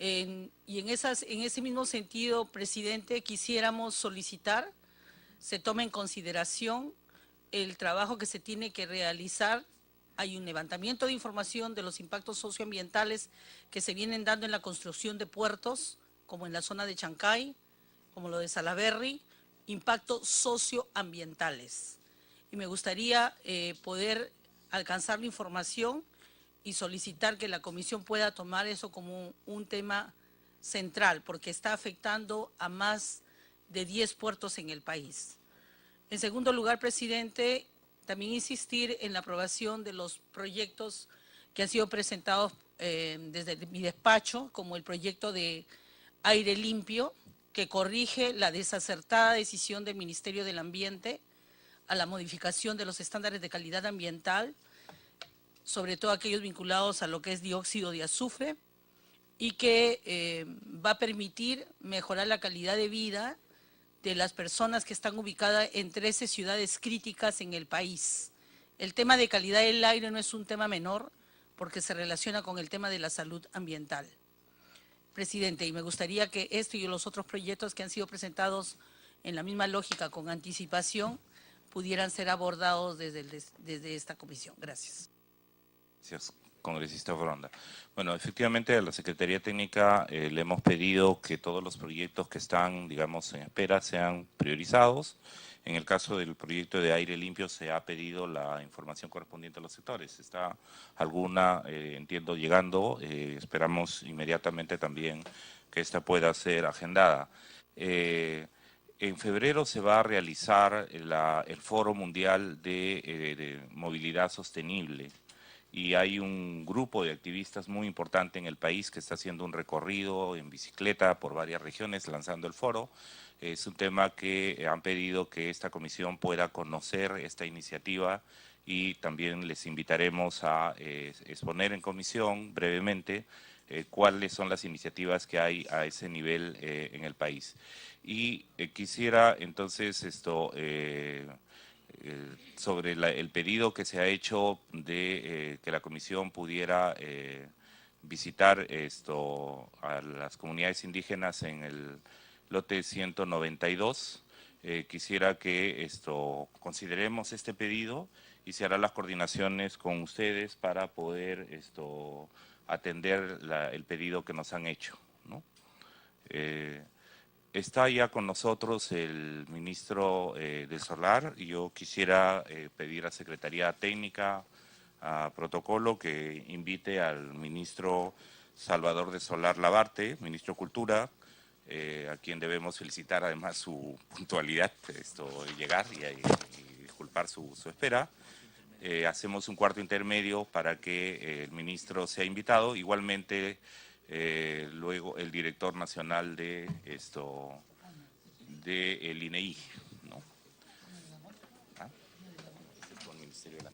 Y en ese mismo sentido, presidente, quisiéramos solicitar se tome en consideración el trabajo que se tiene que realizar. Hay un levantamiento de información de los impactos socioambientales que se vienen dando en la construcción de puertos, como en la zona de Chancay, como lo de Salaberry, impactos socioambientales. Y me gustaría poder alcanzar la información y solicitar que la comisión pueda tomar eso como un tema central, porque está afectando a más de 10 puertos en el país. En segundo lugar, presidente, también insistir en la aprobación de los proyectos que han sido presentados desde mi despacho, como el proyecto de aire limpio, que corrige la desacertada decisión del Ministerio del Ambiente a la modificación de los estándares de calidad ambiental, sobre todo aquellos vinculados a lo que es dióxido de azufre, y que va a permitir mejorar la calidad de vida de las personas que están ubicadas en 13 ciudades críticas en el país. El tema de calidad del aire no es un tema menor porque se relaciona con el tema de la salud ambiental. Presidente, y me gustaría que esto y los otros proyectos que han sido presentados en la misma lógica con anticipación pudieran ser abordados desde esta comisión. Gracias. Gracias, congresista Foronda. Bueno, efectivamente a la Secretaría Técnica le hemos pedido que todos los proyectos que están, digamos, en espera sean priorizados. En el caso del proyecto de aire limpio se ha pedido la información correspondiente a los sectores. Está alguna, entiendo, llegando. Esperamos inmediatamente también que esta pueda ser agendada. En febrero se va a realizar el Foro Mundial de Movilidad Sostenible. Y hay un grupo de activistas muy importante en el país que está haciendo un recorrido en bicicleta por varias regiones lanzando el foro. Es un tema que han pedido que esta comisión pueda conocer esta iniciativa y también les invitaremos a exponer en comisión brevemente cuáles son las iniciativas que hay a ese nivel en el país. Y quisiera entonces sobre el pedido que se ha hecho de que la comisión pudiera visitar a las comunidades indígenas en el lote 192. Quisiera que consideremos este pedido y se harán las coordinaciones con ustedes para poder atender el pedido que nos han hecho, ¿no? Está ya con nosotros el ministro del Solar y yo quisiera pedir a Secretaría Técnica, a Protocolo, que invite al ministro Salvador de Solar Labarte, ministro de Cultura, a quien debemos felicitar además su puntualidad de llegar y disculpar su espera. Hacemos un cuarto intermedio para que el ministro sea invitado. Igualmente, luego el director nacional de el INEI, ¿no? ¿Ah? Con el Ministerio de la...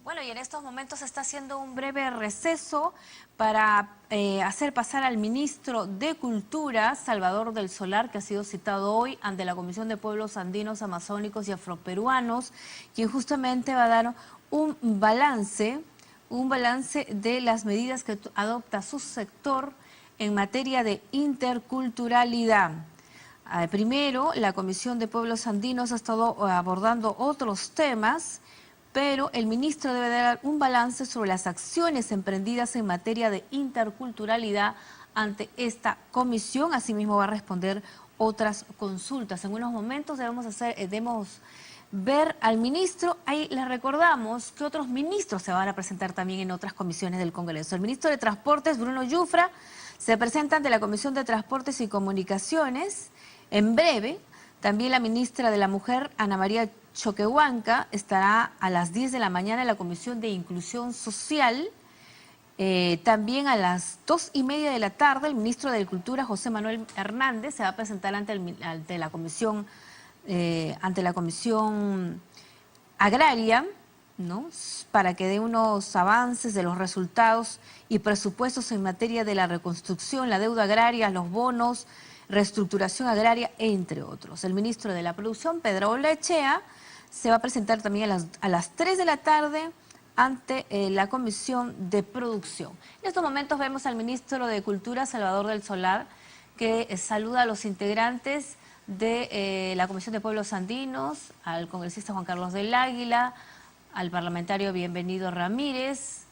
Bueno, y en estos momentos se está haciendo un breve receso para hacer pasar al ministro de Cultura, Salvador del Solar, que ha sido citado hoy ante la Comisión de Pueblos Andinos, Amazónicos y Afroperuanos, quien justamente va a dar un balance de las medidas que adopta su sector en materia de interculturalidad. Primero, la Comisión de Pueblos Andinos ha estado abordando otros temas, pero el ministro debe dar un balance sobre las acciones emprendidas en materia de interculturalidad ante esta comisión. Asimismo va a responder otras consultas. En unos momentos debemos ver al ministro. Ahí les recordamos que otros ministros se van a presentar también en otras comisiones del Congreso. El ministro de Transportes, Bruno Yufra, se presenta ante la Comisión de Transportes y Comunicaciones en breve. También la ministra de la Mujer, Ana María Choquehuanca, estará a las 10 de la mañana en la Comisión de Inclusión Social. También a las 2:30 de la tarde, el ministro de Agricultura, José Manuel Hernández, se va a presentar ante la Comisión Agraria, ¿no?, para que dé unos avances de los resultados y presupuestos en materia de la reconstrucción, la deuda agraria, los bonos reestructuración agraria, entre otros. El ministro de la Producción, Pedro Olaechea, se va a presentar también a las 3 de la tarde ante la Comisión de Producción. En estos momentos vemos al ministro de Cultura, Salvador del Solar, que saluda a los integrantes de la Comisión de Pueblos Andinos, al congresista Juan Carlos del Águila, al parlamentario Bienvenido Ramírez,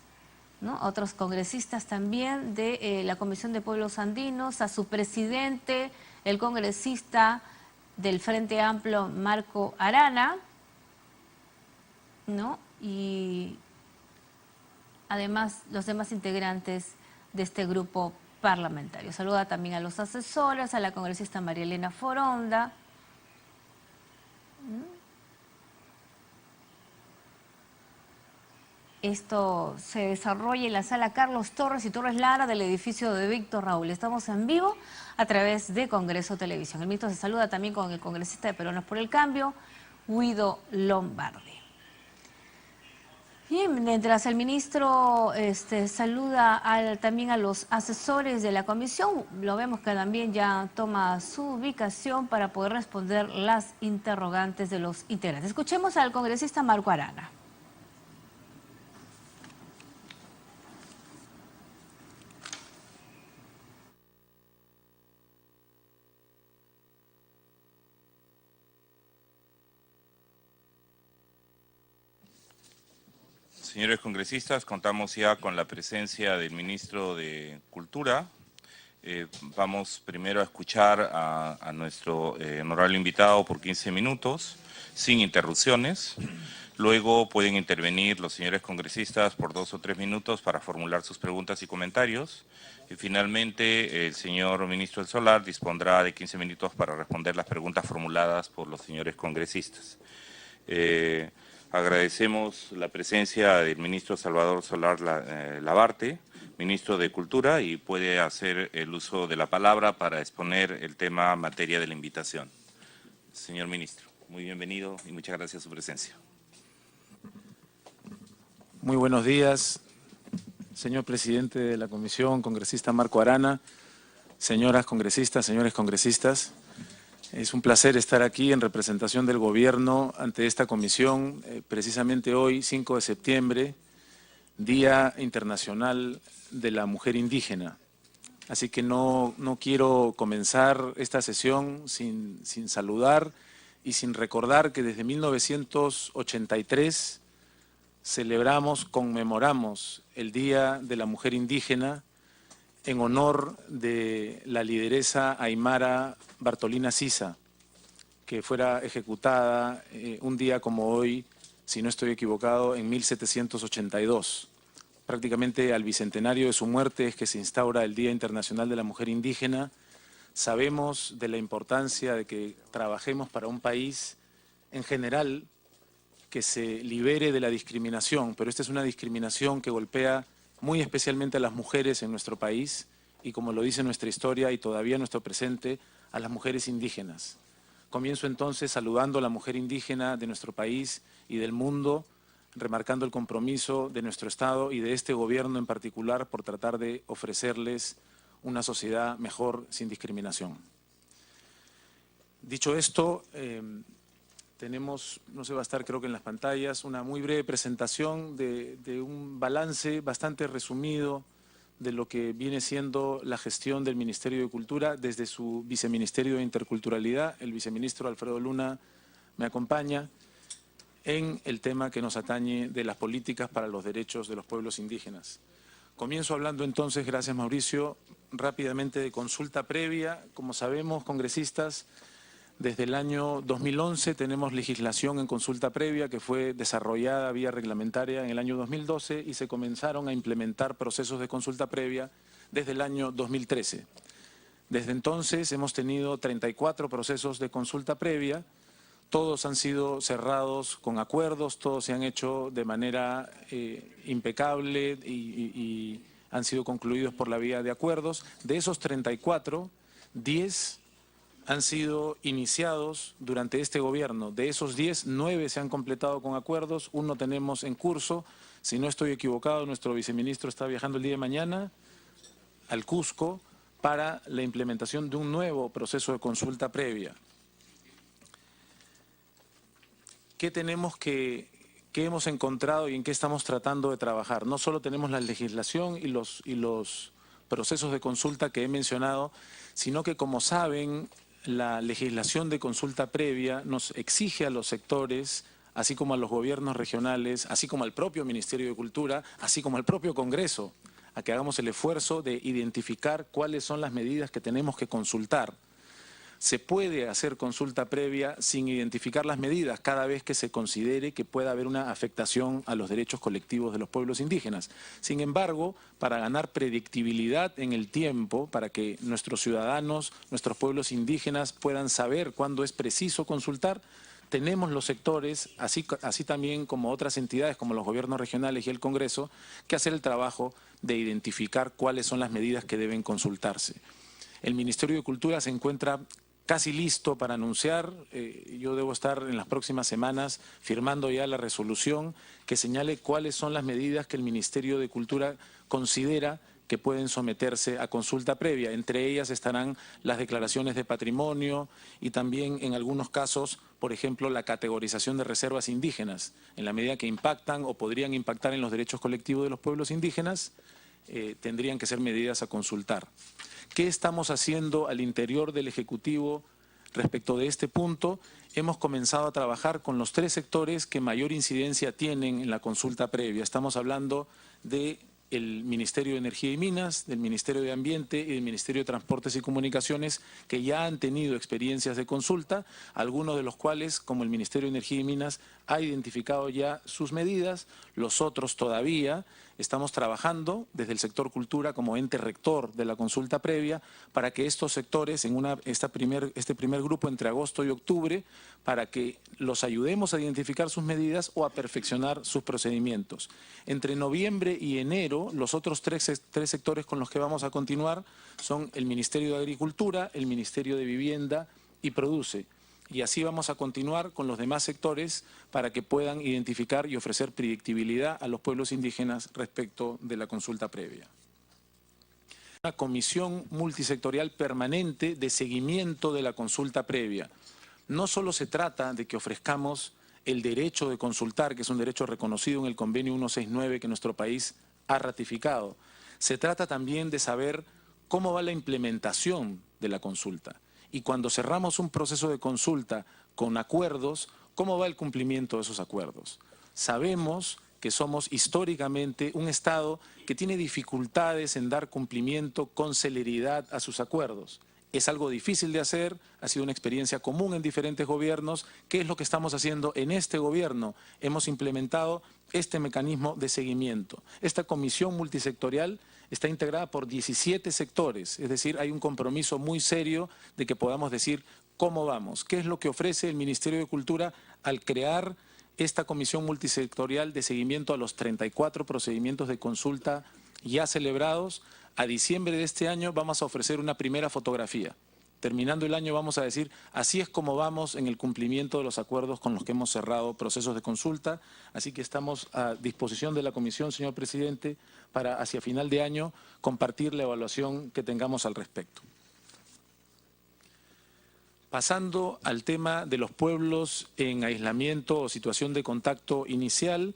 ¿no? Otros congresistas también de la Comisión de Pueblos Andinos, a su presidente, el congresista del Frente Amplio, Marco Arana, ¿no? Y además los demás integrantes de este grupo parlamentario. Saluda también a los asesores, a la congresista María Elena Foronda. Esto se desarrolla en la sala Carlos Torres y Torres Lara del edificio de Víctor Raúl. Estamos en vivo a través de Congreso Televisión. El ministro se saluda también con el congresista de Peruanos por el Cambio, Guido Lombardi. Bien, mientras el ministro saluda también a los asesores de la comisión, lo vemos que también ya toma su ubicación para poder responder las interrogantes de los integrantes. Escuchemos al congresista Marco Arana. Señores congresistas, contamos ya con la presencia del ministro de Cultura. Vamos primero a escuchar a nuestro honorable invitado por 15 minutos, sin interrupciones. Luego pueden intervenir los señores congresistas por 2 o 3 minutos para formular sus preguntas y comentarios. Y finalmente, el señor ministro del Solar dispondrá de 15 minutos para responder las preguntas formuladas por los señores congresistas. Agradecemos la presencia del ministro Salvador Solar Labarte, ministro de Cultura, y puede hacer el uso de la palabra para exponer el tema materia de la invitación. Señor ministro, muy bienvenido y muchas gracias por su presencia. Muy buenos días, señor presidente de la comisión, congresista Marco Arana, señoras congresistas, señores congresistas. Es un placer estar aquí en representación del gobierno ante esta comisión, precisamente hoy, 5 de septiembre, Día Internacional de la Mujer Indígena. Así que no quiero comenzar esta sesión sin saludar y sin recordar que desde 1983 conmemoramos el Día de la Mujer Indígena en honor de la lideresa aymara Bartolina Sisa, que fuera ejecutada un día como hoy, si no estoy equivocado, en 1782. Prácticamente al bicentenario de su muerte es que se instaura el Día Internacional de la Mujer Indígena. Sabemos de la importancia de que trabajemos para un país en general que se libere de la discriminación, pero esta es una discriminación que golpea muy especialmente a las mujeres en nuestro país y, como lo dice nuestra historia y todavía nuestro presente, a las mujeres indígenas. Comienzo entonces saludando a la mujer indígena de nuestro país y del mundo, remarcando el compromiso de nuestro Estado y de este gobierno en particular por tratar de ofrecerles una sociedad mejor sin discriminación. Dicho esto, tenemos, no se va a estar creo que en las pantallas, una muy breve presentación de un balance bastante resumido de lo que viene siendo la gestión del Ministerio de Cultura desde su Viceministerio de Interculturalidad. El viceministro Alfredo Luna me acompaña en el tema que nos atañe de las políticas para los derechos de los pueblos indígenas. Comienzo hablando entonces, gracias Mauricio, rápidamente de consulta previa. Como sabemos, congresistas, desde el año 2011 tenemos legislación en consulta previa que fue desarrollada vía reglamentaria en el año 2012 y se comenzaron a implementar procesos de consulta previa desde el año 2013. Desde entonces hemos tenido 34 procesos de consulta previa, todos han sido cerrados con acuerdos, todos se han hecho de manera impecable y han sido concluidos por la vía de acuerdos. De esos 34, 10 han sido iniciados durante este gobierno. De esos 10, 9 se han completado con acuerdos, 1 tenemos en curso. Si no estoy equivocado, nuestro viceministro está viajando el día de mañana al Cusco para la implementación de un nuevo proceso de consulta previa. ¿Qué hemos encontrado y en qué estamos tratando de trabajar? No solo tenemos la legislación y los procesos de consulta que he mencionado, sino que, como saben, la legislación de consulta previa nos exige a los sectores, así como a los gobiernos regionales, así como al propio Ministerio de Cultura, así como al propio Congreso, a que hagamos el esfuerzo de identificar cuáles son las medidas que tenemos que consultar. Se puede hacer consulta previa sin identificar las medidas cada vez que se considere que pueda haber una afectación a los derechos colectivos de los pueblos indígenas. Sin embargo, para ganar predictibilidad en el tiempo, para que nuestros ciudadanos, nuestros pueblos indígenas puedan saber cuándo es preciso consultar, tenemos los sectores, así también como otras entidades como los gobiernos regionales y el Congreso, que hacer el trabajo de identificar cuáles son las medidas que deben consultarse. El Ministerio de Cultura se encuentra casi listo para anunciar, yo debo estar en las próximas semanas firmando ya la resolución que señale cuáles son las medidas que el Ministerio de Cultura considera que pueden someterse a consulta previa. Entre ellas estarán las declaraciones de patrimonio y también en algunos casos, por ejemplo, la categorización de reservas indígenas. En la medida que impactan o podrían impactar en los derechos colectivos de los pueblos indígenas, tendrían que ser medidas a consultar. ¿Qué estamos haciendo al interior del Ejecutivo respecto de este punto? Hemos comenzado a trabajar con los 3 sectores que mayor incidencia tienen en la consulta previa. Estamos hablando del Ministerio de Energía y Minas, del Ministerio de Ambiente y del Ministerio de Transportes y Comunicaciones, que ya han tenido experiencias de consulta, algunos de los cuales, como el Ministerio de Energía y Minas, ha identificado ya sus medidas, los otros todavía. Estamos trabajando desde el sector cultura como ente rector de la consulta previa para que estos sectores, este primer grupo entre agosto y octubre, para que los ayudemos a identificar sus medidas o a perfeccionar sus procedimientos. Entre noviembre y enero, los otros tres sectores con los que vamos a continuar son el Ministerio de Agricultura, el Ministerio de Vivienda y Produce. Y así vamos a continuar con los demás sectores para que puedan identificar y ofrecer predictibilidad a los pueblos indígenas respecto de la consulta previa. Una comisión multisectorial permanente de seguimiento de la consulta previa. No solo se trata de que ofrezcamos el derecho de consultar, que es un derecho reconocido en el Convenio 169 que nuestro país ha ratificado. Se trata también de saber cómo va la implementación de la consulta. Y cuando cerramos un proceso de consulta con acuerdos, ¿cómo va el cumplimiento de esos acuerdos? Sabemos que somos históricamente un Estado que tiene dificultades en dar cumplimiento con celeridad a sus acuerdos. Es algo difícil de hacer, ha sido una experiencia común en diferentes gobiernos. ¿Qué es lo que estamos haciendo en este gobierno? Hemos implementado este mecanismo de seguimiento. Esta comisión multisectorial está integrada por 17 sectores, es decir, hay un compromiso muy serio de que podamos decir cómo vamos, qué es lo que ofrece el Ministerio de Cultura al crear esta comisión multisectorial de seguimiento a los 34 procedimientos de consulta ya celebrados. A diciembre de este año vamos a ofrecer una primera fotografía. Terminando el año vamos a decir, así es como vamos en el cumplimiento de los acuerdos con los que hemos cerrado procesos de consulta. Así que estamos a disposición de la Comisión, señor presidente, para hacia final de año compartir la evaluación que tengamos al respecto. Pasando al tema de los pueblos en aislamiento o situación de contacto inicial,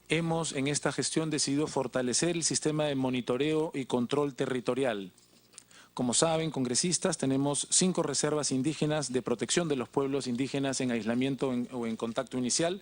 hemos en esta gestión decidido fortalecer el sistema de monitoreo y control territorial. Como saben, congresistas, tenemos 5 reservas indígenas de protección de los pueblos indígenas en aislamiento o en contacto inicial.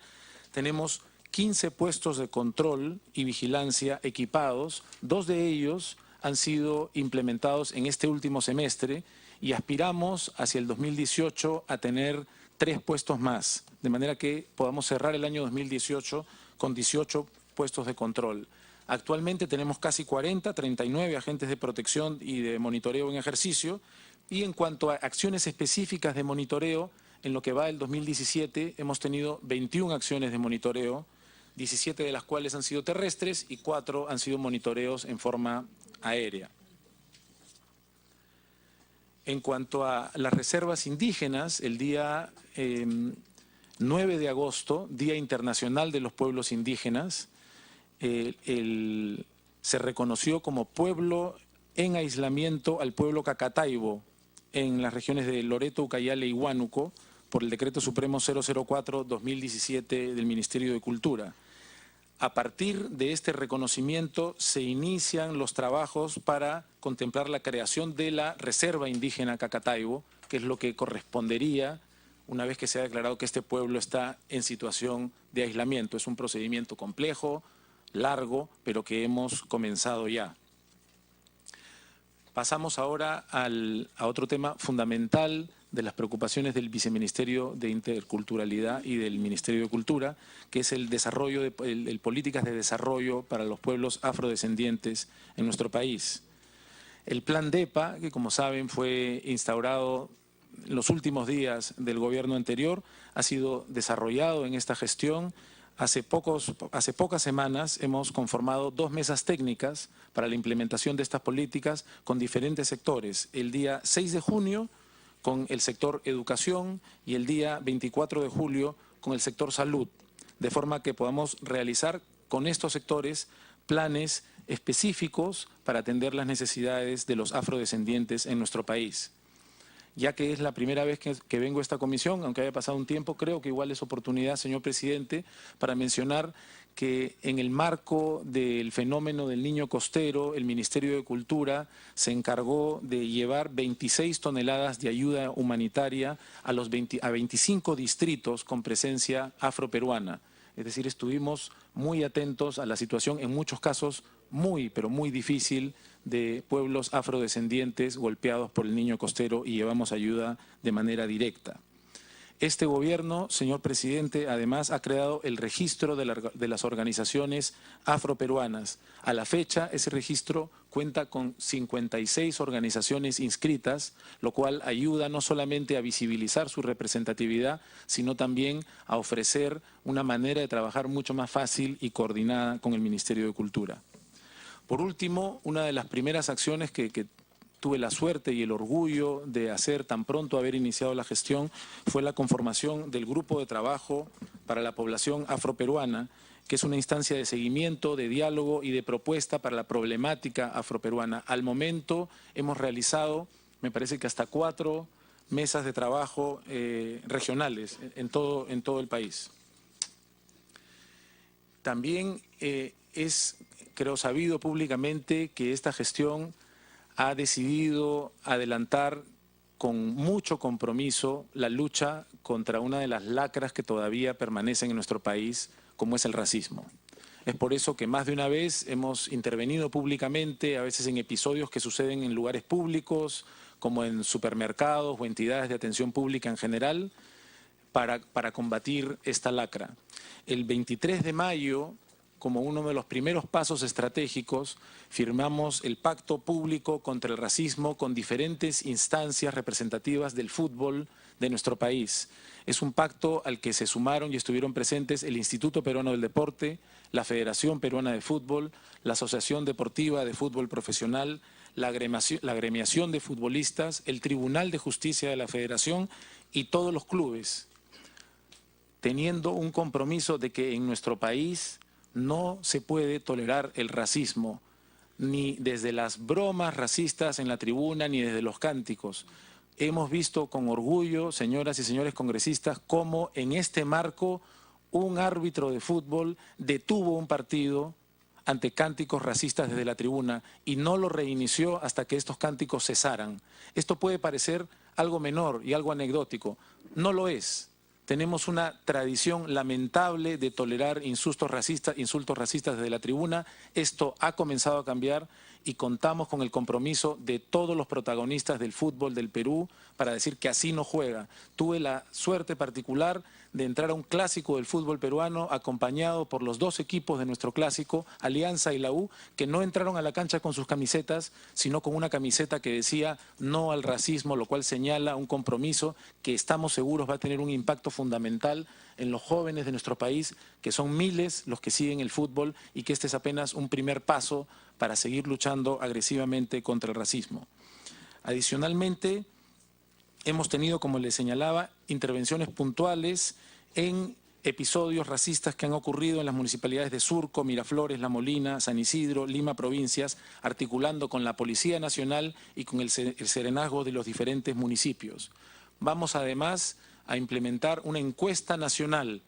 Tenemos 15 puestos de control y vigilancia equipados. 2 de ellos han sido implementados en este último semestre y aspiramos hacia el 2018 a tener 3 puestos más, de manera que podamos cerrar el año 2018 con 18 puestos de control. Actualmente tenemos casi 39 agentes de protección y de monitoreo en ejercicio, y en cuanto a acciones específicas de monitoreo, en lo que va el 2017 hemos tenido 21 acciones de monitoreo, 17 de las cuales han sido terrestres y 4 han sido monitoreos en forma aérea. En cuanto a las reservas indígenas, el día 9 de agosto, Día Internacional de los Pueblos Indígenas, se reconoció como pueblo en aislamiento al pueblo cacataibo en las regiones de Loreto, Ucayale y Huánuco por el Decreto Supremo 004-2017 del Ministerio de Cultura. A partir de este reconocimiento se inician los trabajos para contemplar la creación de la Reserva Indígena Cacataibo, que es lo que correspondería una vez que se ha declarado que este pueblo está en situación de aislamiento. Es un procedimiento complejo, largo, pero que hemos comenzado ya. Pasamos ahora a otro tema fundamental de las preocupaciones del Viceministerio de Interculturalidad y del Ministerio de Cultura, que es el desarrollo el políticas de desarrollo para los pueblos afrodescendientes en nuestro país. El Plan DEPA, que como saben fue instaurado en los últimos días del gobierno anterior, ha sido desarrollado en esta gestión. Hace pocas semanas hemos conformado 2 mesas técnicas para la implementación de estas políticas con diferentes sectores. El día 6 de junio con el sector educación y el día 24 de julio con el sector salud, de forma que podamos realizar con estos sectores planes específicos para atender las necesidades de los afrodescendientes en nuestro país. Ya que es la primera vez que vengo a esta comisión, aunque haya pasado un tiempo, creo que igual es oportunidad, señor presidente, para mencionar que en el marco del fenómeno del niño costero, el Ministerio de Cultura se encargó de llevar 26 toneladas de ayuda humanitaria a 25 distritos con presencia afroperuana. Es decir, estuvimos muy atentos a la situación, en muchos casos muy, pero muy difícil, de pueblos afrodescendientes golpeados por el niño costero y llevamos ayuda de manera directa. Este gobierno, señor presidente, además ha creado el registro de las organizaciones afroperuanas. A la fecha, ese registro cuenta con 56 organizaciones inscritas, lo cual ayuda no solamente a visibilizar su representatividad, sino también a ofrecer una manera de trabajar mucho más fácil y coordinada con el Ministerio de Cultura. Por último, una de las primeras acciones que tuve la suerte y el orgullo de hacer tan pronto haber iniciado la gestión fue la conformación del Grupo de Trabajo para la Población Afroperuana, que es una instancia de seguimiento, de diálogo y de propuesta para la problemática afroperuana. Al momento hemos realizado, me parece que hasta 4 mesas de trabajo regionales en todo el país. También creo sabido públicamente que esta gestión ha decidido adelantar con mucho compromiso la lucha contra una de las lacras que todavía permanecen en nuestro país, como es el racismo. Es por eso que más de una vez hemos intervenido públicamente, a veces en episodios que suceden en lugares públicos, como en supermercados o entidades de atención pública en general, para combatir esta lacra. El 23 de mayo, como uno de los primeros pasos estratégicos, firmamos el Pacto Público contra el Racismo con diferentes instancias representativas del fútbol de nuestro país. Es un pacto al que se sumaron y estuvieron presentes el Instituto Peruano del Deporte, la Federación Peruana de Fútbol, la Asociación Deportiva de Fútbol Profesional, la Agremiación de Futbolistas, el Tribunal de Justicia de la Federación y todos los clubes, teniendo un compromiso de que en nuestro país no se puede tolerar el racismo, ni desde las bromas racistas en la tribuna, ni desde los cánticos. Hemos visto con orgullo, señoras y señores congresistas, cómo en este marco un árbitro de fútbol detuvo un partido ante cánticos racistas desde la tribuna y no lo reinició hasta que estos cánticos cesaran. Esto puede parecer algo menor y algo anecdótico. No lo es. Tenemos una tradición lamentable de tolerar insultos racistas desde la tribuna. Esto ha comenzado a cambiar y contamos con el compromiso de todos los protagonistas del fútbol del Perú para decir que así no juega. Tuve la suerte particular de entrar a un clásico del fútbol peruano acompañado por los 2 equipos de nuestro clásico, Alianza y la U, que no entraron a la cancha con sus camisetas, sino con una camiseta que decía no al racismo, lo cual señala un compromiso que estamos seguros va a tener un impacto fundamental en los jóvenes de nuestro país, que son miles los que siguen el fútbol y que este es apenas un primer paso para seguir luchando agresivamente contra el racismo. Adicionalmente, hemos tenido, como les señalaba, intervenciones puntuales en episodios racistas que han ocurrido en las municipalidades de Surco, Miraflores, La Molina, San Isidro, Lima provincias, articulando con la Policía Nacional y con el serenazgo de los diferentes municipios. Vamos además a implementar una encuesta nacional.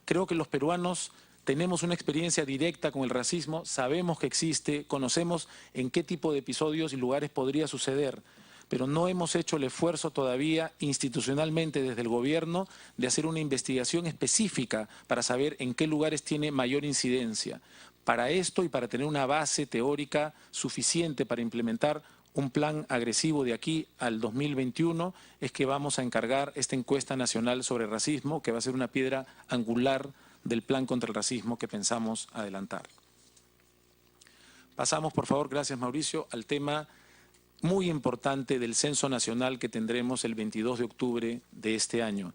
Creo que los peruanos tenemos una experiencia directa con el racismo, sabemos que existe, conocemos en qué tipo de episodios y lugares podría suceder, pero no hemos hecho el esfuerzo todavía institucionalmente desde el gobierno de hacer una investigación específica para saber en qué lugares tiene mayor incidencia. Para esto y para tener una base teórica suficiente para implementar un plan agresivo de aquí al 2021 es que vamos a encargar esta encuesta nacional sobre racismo, que va a ser una piedra angular del plan contra el racismo que pensamos adelantar. Pasamos, por favor, gracias Mauricio, al tema muy importante del censo nacional que tendremos el 22 de octubre de este año.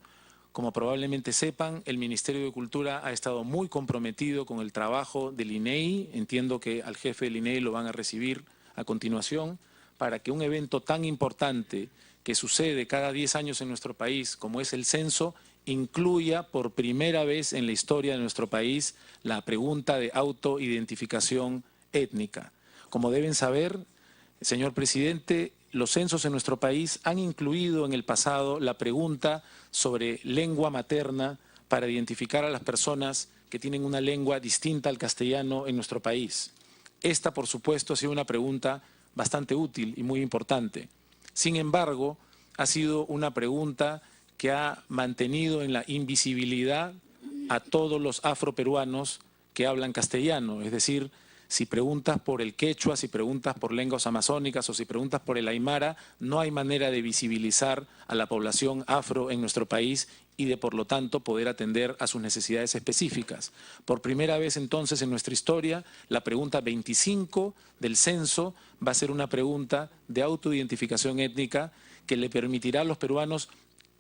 Como probablemente sepan, el Ministerio de Cultura ha estado muy comprometido con el trabajo del INEI. Entiendo que al jefe del INEI lo van a recibir a continuación, para que un evento tan importante que sucede cada 10 años en nuestro país, como es el censo, incluya por primera vez en la historia de nuestro país la pregunta de autoidentificación étnica. Como deben saber, señor presidente, los censos en nuestro país han incluido en el pasado la pregunta sobre lengua materna para identificar a las personas que tienen una lengua distinta al castellano en nuestro país. Esta, por supuesto, ha sido una pregunta bastante útil y muy importante. Sin embargo, ha sido una pregunta que ha mantenido en la invisibilidad a todos los afroperuanos que hablan castellano, es decir, si preguntas por el quechua, si preguntas por lenguas amazónicas o si preguntas por el aymara, no hay manera de visibilizar a la población afro en nuestro país y de, por lo tanto, poder atender a sus necesidades específicas. Por primera vez, entonces, en nuestra historia, la pregunta 25 del censo va a ser una pregunta de autoidentificación étnica que le permitirá a los peruanos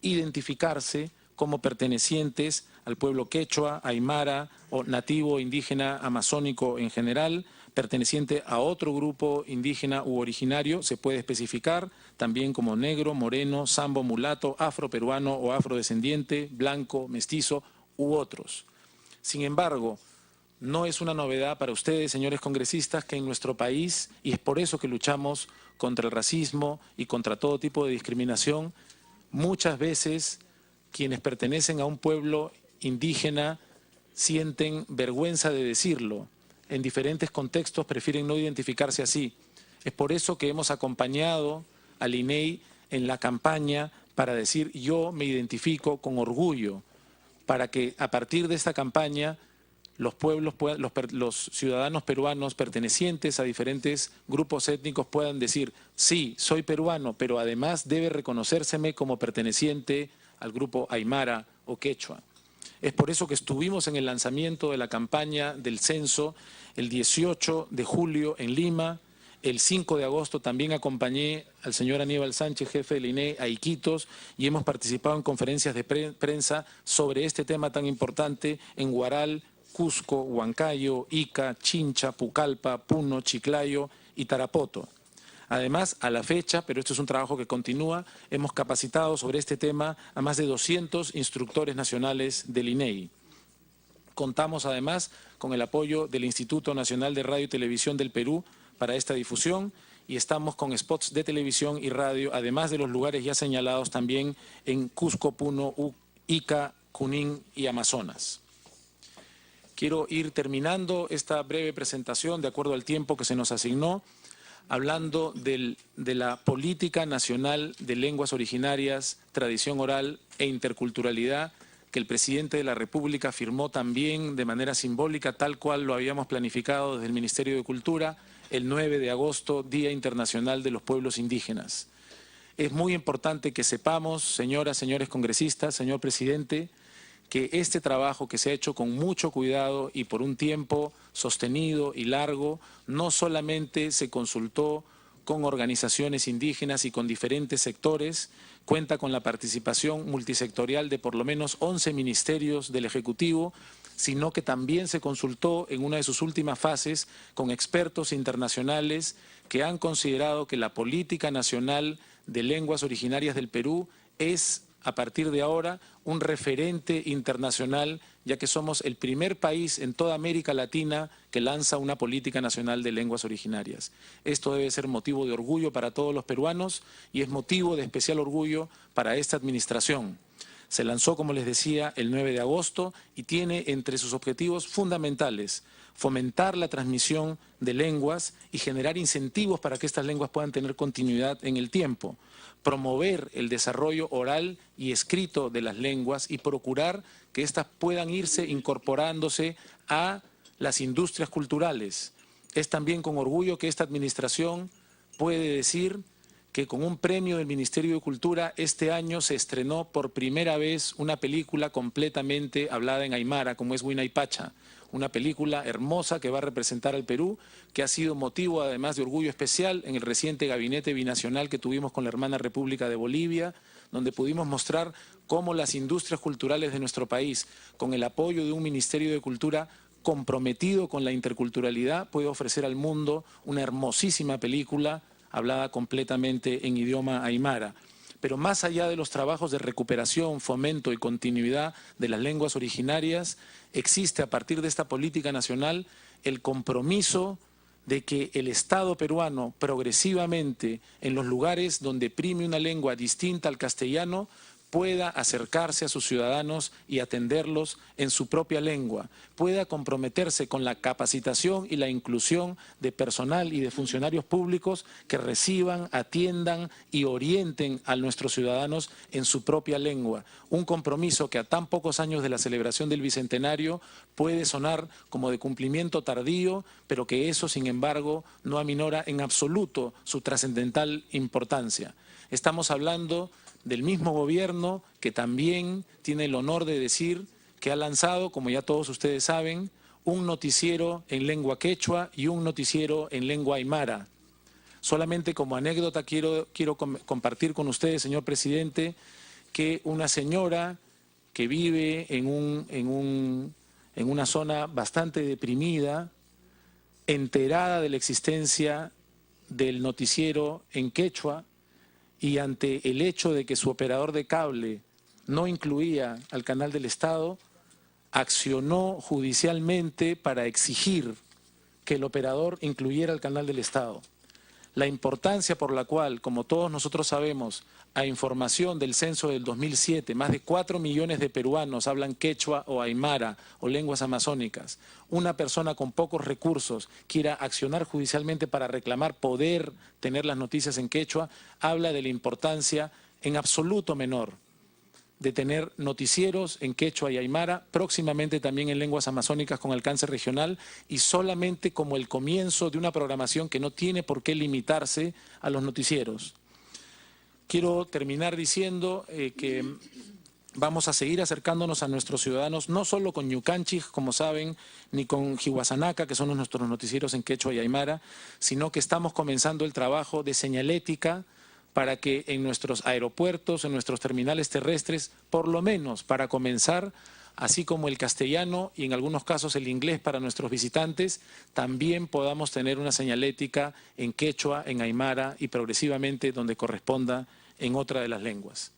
identificarse como pertenecientes al pueblo quechua, aymara o nativo indígena amazónico en general, perteneciente a otro grupo indígena u originario, se puede especificar también como negro, moreno, sambo, mulato, afroperuano o afrodescendiente, blanco, mestizo u otros. Sin embargo, no es una novedad para ustedes, señores congresistas, que en nuestro país, y es por eso que luchamos contra el racismo y contra todo tipo de discriminación, muchas veces quienes pertenecen a un pueblo indígena sienten vergüenza de decirlo. En diferentes contextos prefieren no identificarse así. Es por eso que hemos acompañado al INEI en la campaña para decir yo me identifico con orgullo, para que a partir de esta campaña los ciudadanos peruanos pertenecientes a diferentes grupos étnicos puedan decir sí, soy peruano, pero además debe reconocérseme como perteneciente al grupo aymara o quechua. Es por eso que estuvimos en el lanzamiento de la campaña del censo el 18 de julio en Lima. El 5 de agosto también acompañé al señor Aníbal Sánchez, jefe del INEI, a Iquitos, y hemos participado en conferencias de prensa sobre este tema tan importante en Huaral, Cusco, Huancayo, Ica, Chincha, Pucallpa, Puno, Chiclayo y Tarapoto. Además, a la fecha, pero esto es un trabajo que continúa, hemos capacitado sobre este tema a más de 200 instructores nacionales del INEI. Contamos además con el apoyo del Instituto Nacional de Radio y Televisión del Perú para esta difusión y estamos con spots de televisión y radio, además de los lugares ya señalados también en Cusco, Puno, Ica, Junín y Amazonas. Quiero ir terminando esta breve presentación de acuerdo al tiempo que se nos asignó, hablando de la Política Nacional de Lenguas Originarias, Tradición Oral e Interculturalidad, que el presidente de la República firmó también de manera simbólica, tal cual lo habíamos planificado desde el Ministerio de Cultura, el 9 de agosto, Día Internacional de los Pueblos Indígenas. Es muy importante que sepamos, señoras, señores congresistas, señor presidente, que este trabajo que se ha hecho con mucho cuidado y por un tiempo sostenido y largo, no solamente se consultó con organizaciones indígenas y con diferentes sectores, cuenta con la participación multisectorial de por lo menos 11 ministerios del Ejecutivo, sino que también se consultó en una de sus últimas fases con expertos internacionales que han considerado que la Política Nacional de Lenguas Originarias del Perú es a partir de ahora un referente internacional, ya que somos el primer país en toda América Latina que lanza una política nacional de lenguas originarias. Esto debe ser motivo de orgullo para todos los peruanos y es motivo de especial orgullo para esta administración. Se lanzó, como les decía, el 9 de agosto y tiene entre sus objetivos fundamentales fomentar la transmisión de lenguas y generar incentivos para que estas lenguas puedan tener continuidad en el tiempo, promover el desarrollo oral y escrito de las lenguas y procurar que éstas puedan irse incorporándose a las industrias culturales. Es también con orgullo que esta administración puede decir que con un premio del Ministerio de Cultura este año se estrenó por primera vez una película completamente hablada en aymara, como es Huayna Pacha, una película hermosa que va a representar al Perú, que ha sido motivo además de orgullo especial en el reciente gabinete binacional que tuvimos con la hermana República de Bolivia, donde pudimos mostrar cómo las industrias culturales de nuestro país, con el apoyo de un Ministerio de Cultura comprometido con la interculturalidad, puede ofrecer al mundo una hermosísima película hablada completamente en idioma aymara. Pero más allá de los trabajos de recuperación, fomento y continuidad de las lenguas originarias, existe a partir de esta política nacional el compromiso de que el Estado peruano progresivamente en los lugares donde prime una lengua distinta al castellano pueda acercarse a sus ciudadanos y atenderlos en su propia lengua, pueda comprometerse con la capacitación y la inclusión de personal y de funcionarios públicos que reciban, atiendan y orienten a nuestros ciudadanos en su propia lengua. Un compromiso que a tan pocos años de la celebración del Bicentenario puede sonar como de cumplimiento tardío, pero que eso, sin embargo, no aminora en absoluto su trascendental importancia. Estamos hablando del mismo gobierno que también tiene el honor de decir que ha lanzado, como ya todos ustedes saben, un noticiero en lengua quechua y un noticiero en lengua aymara. Solamente como anécdota quiero compartir con ustedes, señor presidente, que una señora que vive en una zona bastante deprimida, enterada de la existencia del noticiero en quechua, y ante el hecho de que su operador de cable no incluía al canal del Estado, accionó judicialmente para exigir que el operador incluyera el canal del Estado. La importancia por la cual, como todos nosotros sabemos, a información del censo del 2007, más de 4 millones de peruanos hablan quechua o aymara o lenguas amazónicas. Una persona con pocos recursos quiera accionar judicialmente para reclamar poder tener las noticias en quechua, habla de la importancia en absoluto menor de tener noticieros en quechua y aymara, próximamente también en lenguas amazónicas con alcance regional y solamente como el comienzo de una programación que no tiene por qué limitarse a los noticieros. Quiero terminar diciendo que vamos a seguir acercándonos a nuestros ciudadanos, no solo con Ñucanchij, como saben, ni con Jihuasanaca, que son nuestros noticieros en quechua y aymara, sino que estamos comenzando el trabajo de señalética para que en nuestros aeropuertos, en nuestros terminales terrestres, por lo menos para comenzar, así como el castellano y en algunos casos el inglés para nuestros visitantes, también podamos tener una señalética en quechua, en aymara y progresivamente donde corresponda en otra de las lenguas.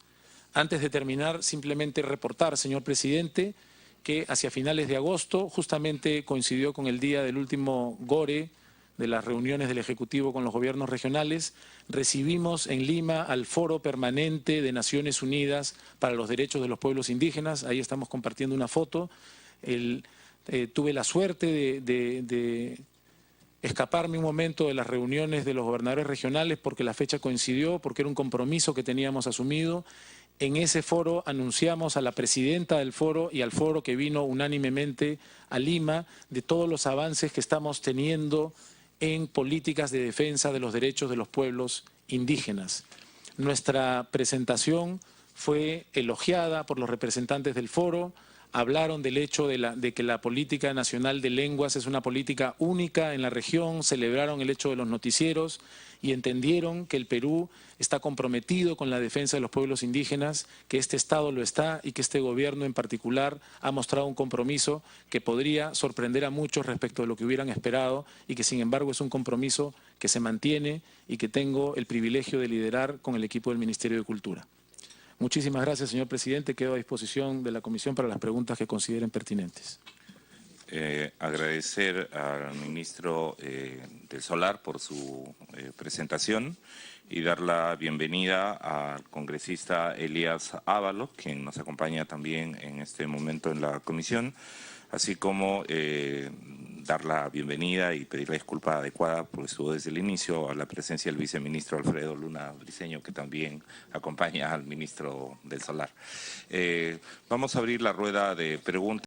Antes de terminar, simplemente reportar, señor presidente, que hacia finales de agosto, justamente coincidió con el día del último GORE, de las reuniones del Ejecutivo con los gobiernos regionales, recibimos en Lima al Foro Permanente de Naciones Unidas para los Derechos de los Pueblos Indígenas. Ahí estamos compartiendo una foto. Tuve la suerte de escaparme un momento de las reuniones de los gobernadores regionales porque la fecha coincidió, porque era un compromiso que teníamos asumido. En ese foro anunciamos a la presidenta del foro y al foro que vino unánimemente a Lima de todos los avances que estamos teniendo en políticas de defensa de los derechos de los pueblos indígenas. Nuestra presentación fue elogiada por los representantes del foro, hablaron del hecho de que la política nacional de lenguas es una política única en la región, celebraron el hecho de los noticieros y entendieron que el Perú está comprometido con la defensa de los pueblos indígenas, que este Estado lo está y que este gobierno en particular ha mostrado un compromiso que podría sorprender a muchos respecto de lo que hubieran esperado y que sin embargo es un compromiso que se mantiene y que tengo el privilegio de liderar con el equipo del Ministerio de Cultura. Muchísimas gracias, señor presidente. Quedo a disposición de la comisión para las preguntas que consideren pertinentes. Agradecer al ministro del Solar por su presentación y dar la bienvenida al congresista Elías Ábalos, quien nos acompaña también en este momento en la comisión, así como dar la bienvenida y pedir la disculpa adecuada, porque estuvo desde el inicio, a la presencia del viceministro Alfredo Luna Briceño, que también acompaña al ministro del Solar. Vamos a abrir la rueda de preguntas.